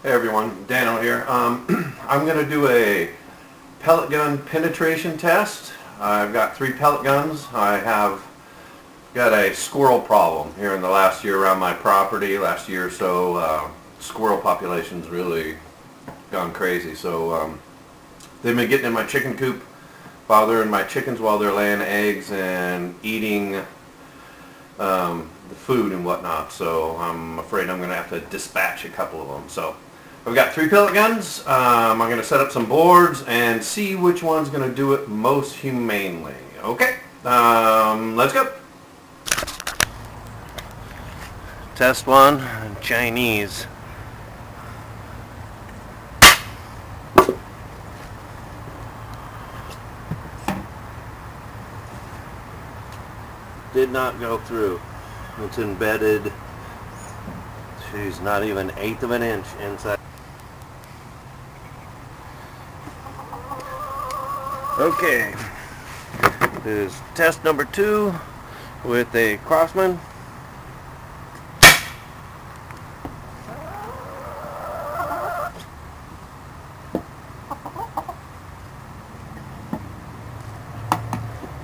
Hey everyone, Dano here. I'm going to do a pellet gun penetration test. I've got 3 pellet guns. I have got a squirrel problem here in the last year around my property. Last year or so, squirrel population's really gone crazy. So they've been getting in my chicken coop, bothering my chickens while they're laying eggs and eating the food and whatnot. So I'm afraid I'm going to have to dispatch a couple of them. So I've got 3 pellet guns. I'm going to set up some boards and see which one's going to do it most humanely. Okay, let's go. Test 1, Chinese. Did not go through. It's embedded. She's not even 1/8 of an inch inside. Okay, this is test number 2 with a Crossman.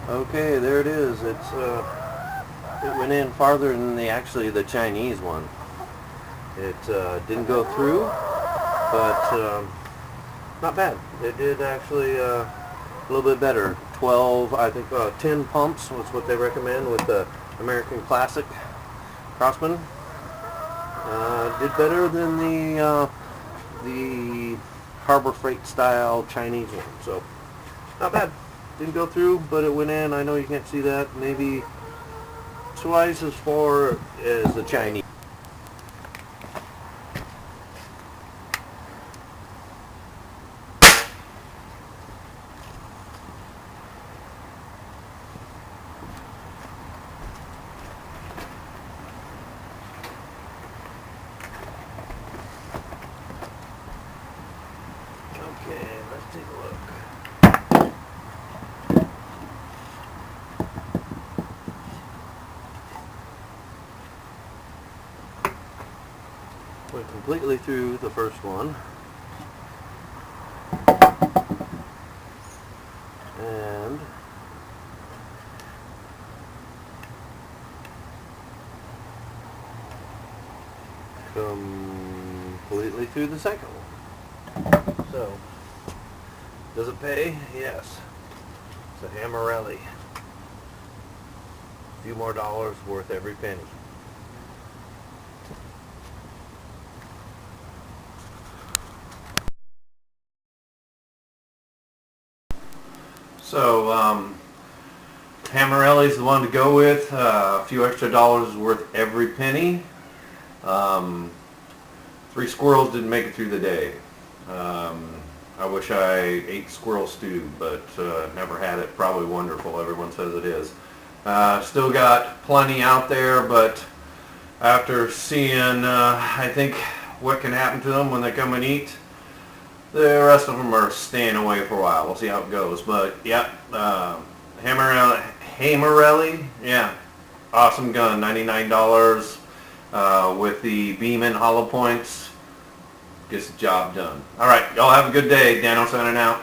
Okay, there it is. It went in farther than the Chinese one. It didn't go through, but not bad. It did actually a little bit better. 10 pumps was what they recommend with the American Classic Crossman. Did better than the Harbor Freight style Chinese one. So not bad. Didn't go through, but it went in. I know you can't see that. Maybe twice as far as the Chinese. Okay, let's take a look. Went completely through the first one. And completely through the second one. So, does it pay? Yes. It's a Hammerelli. A few more dollars worth every penny. So, Hammerelli's the one to go with. A few extra dollars worth every penny. 3 squirrels didn't make it through the day. I wish I ate squirrel stew, but never had it. Probably wonderful. Everyone says it is. Still got plenty out there, but after seeing, I think, what can happen to them when they come and eat, the rest of them are staying away for a while. We'll see how it goes. But, yeah, Hammerelli, yeah, awesome gun, $99 with the beam-in hollow points. Gets the job done. All right, y'all have a good day. Dano signing out.